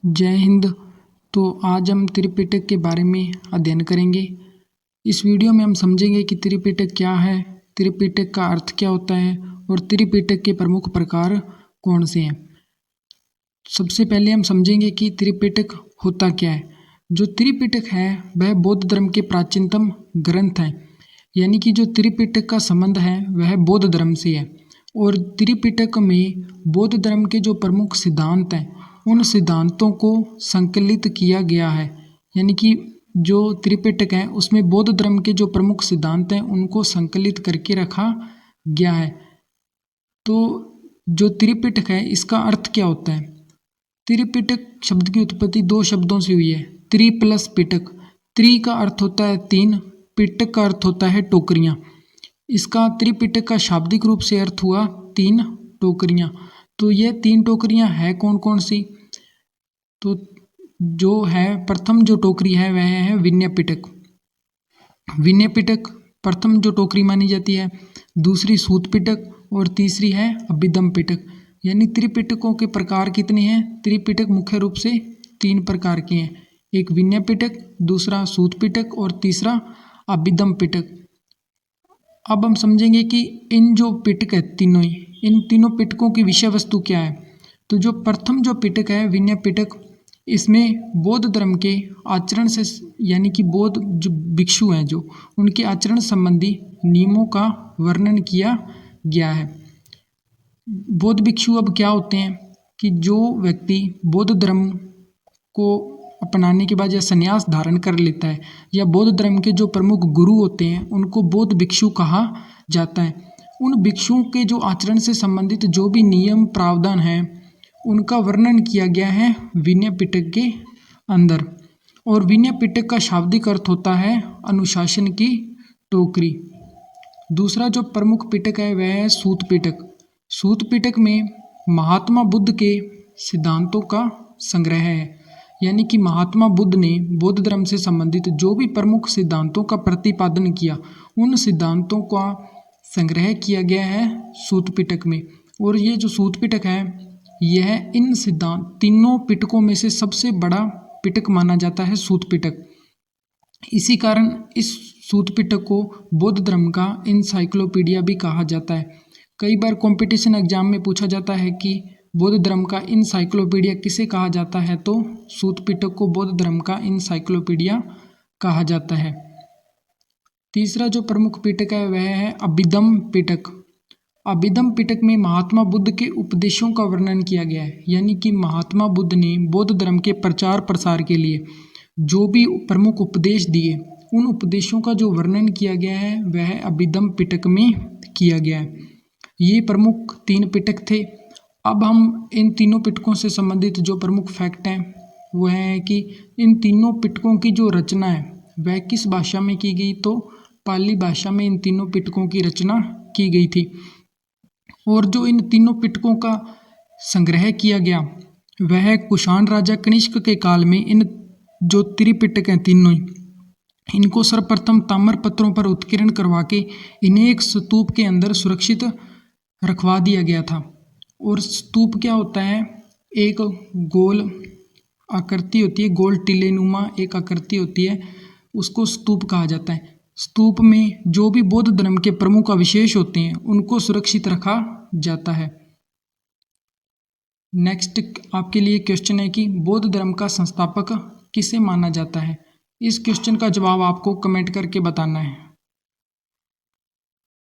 जय हिंद। तो आज हम त्रिपिटक के बारे में अध्ययन करेंगे। इस वीडियो में हम समझेंगे कि त्रिपिटक क्या है, त्रिपिटक का अर्थ क्या होता है और त्रिपिटक के प्रमुख प्रकार कौन से हैं। सबसे पहले हम समझेंगे कि त्रिपिटक होता क्या है। जो त्रिपिटक है वह बौद्ध धर्म के प्राचीनतम ग्रंथ हैं, यानी कि जो त्रिपिटक का संबंध है वह बौद्ध धर्म से है। और त्रिपिटक में बौद्ध धर्म के जो प्रमुख सिद्धांत हैं उन सिद्धांतों को संकलित किया गया है, यानी कि जो त्रिपिटक है उसमें बौद्ध धर्म के जो प्रमुख सिद्धांत हैं उनको संकलित करके रखा गया है। तो जो त्रिपिटक है इसका अर्थ क्या होता है। त्रिपिटक शब्द की उत्पत्ति दो शब्दों से हुई है, त्रि प्लस पिटक। त्रि का अर्थ होता है तीन, पिटक का अर्थ होता है टोकरियाँ। इसका त्रिपिटक का शाब्दिक रूप से अर्थ हुआ तीन टोकरियाँ। तो ये तीन टोकरियाँ है कौन कौन सी। तो जो है प्रथम जो टोकरी है वह है विनय पिटक। विनय पिटक प्रथम जो टोकरी मानी जाती है, दूसरी सूत पिटक और तीसरी है अभिधम पिटक। यानी त्रिपिटकों के प्रकार कितने हैं। त्रिपिटक मुख्य रूप से तीन प्रकार के हैं, एक विनय पिटक, दूसरा सूत पिटक और तीसरा अभिधम पिटक। अब हम समझेंगे कि इन जो पिटक है तीनों ही, इन तीनों पिटकों की विषय वस्तु क्या है। तो जो प्रथम जो पिटक है विनय पिटक, इसमें बौद्ध धर्म के आचरण से, यानी कि बौद्ध जो भिक्षु हैं जो उनके आचरण संबंधी नियमों का वर्णन किया गया है। बौद्ध भिक्षु अब क्या होते हैं कि जो व्यक्ति बौद्ध धर्म को अपनाने के बाद या संन्यास धारण कर लेता है या बौद्ध धर्म के जो प्रमुख गुरु होते हैं उनको बौद्ध भिक्षु कहा जाता है। उन भिक्षुओं के जो आचरण से संबंधित जो भी नियम प्रावधान हैं उनका वर्णन किया गया है विनय पिटक के अंदर। और विनय पिटक का शाब्दिक अर्थ होता है अनुशासन की टोकरी। दूसरा जो प्रमुख पिटक है वह है सूत पिटक। सूत पिटक में महात्मा बुद्ध के सिद्धांतों का संग्रह है, यानी कि महात्मा बुद्ध ने बौद्ध धर्म से संबंधित जो भी प्रमुख सिद्धांतों का प्रतिपादन किया उन सिद्धांतों का संग्रह किया गया है सूत पिटक में। और ये जो सूत पिटक है यह इन सिद्धांत तीनों पिटकों में से सबसे बड़ा पिटक माना जाता है सूत पिटक। इसी कारण इस सूत पिटक को बौद्ध धर्म का इनसाइक्लोपीडिया भी कहा जाता है। कई बार कंपटीशन एग्जाम में पूछा जाता है कि बौद्ध धर्म का इनसाइक्लोपीडिया किसे कहा जाता है, तो सूत पिटक को बौद्ध धर्म का इनसाइक्लोपीडिया कहा जाता है। तीसरा जो प्रमुख पिटक है वह है अभिधम पिटक। अभिधम पिटक में महात्मा बुद्ध के उपदेशों का वर्णन किया गया है, यानी कि महात्मा बुद्ध ने बौद्ध धर्म के प्रचार प्रसार के लिए जो भी प्रमुख उपदेश दिए उन उपदेशों का जो वर्णन किया गया है वह अभिधम पिटक में किया गया है। ये प्रमुख तीन पिटक थे। अब हम इन तीनों पिटकों से संबंधित जो प्रमुख फैक्ट हैं वो है कि इन तीनों पिटकों की जो रचना है वह किस भाषा में की गई, तो पाली भाषा में इन तीनों पिटकों की रचना की गई थी। और जो इन तीनों पिटकों का संग्रह किया गया वह कुषाण राजा कनिष्क के काल में इन जो त्रिपिटक हैं तीनों ही, इनको सर्वप्रथम ताम्र पत्रों पर उत्कीर्ण करवा के इन्हें एक स्तूप के अंदर सुरक्षित रखवा दिया गया था। और स्तूप क्या होता है, एक गोल आकृति होती है, गोल टीलेनुमा एक आकृति होती है, उसको स्तूप कहा जाता है। स्तूप में जो भी बौद्ध धर्म के प्रमुख अवशेष होते हैं उनको सुरक्षित रखा जाता है। नेक्स्ट आपके लिए क्वेश्चन है कि बौद्ध धर्म का संस्थापक किसे माना जाता है। इस क्वेश्चन का जवाब आपको कमेंट करके बताना है।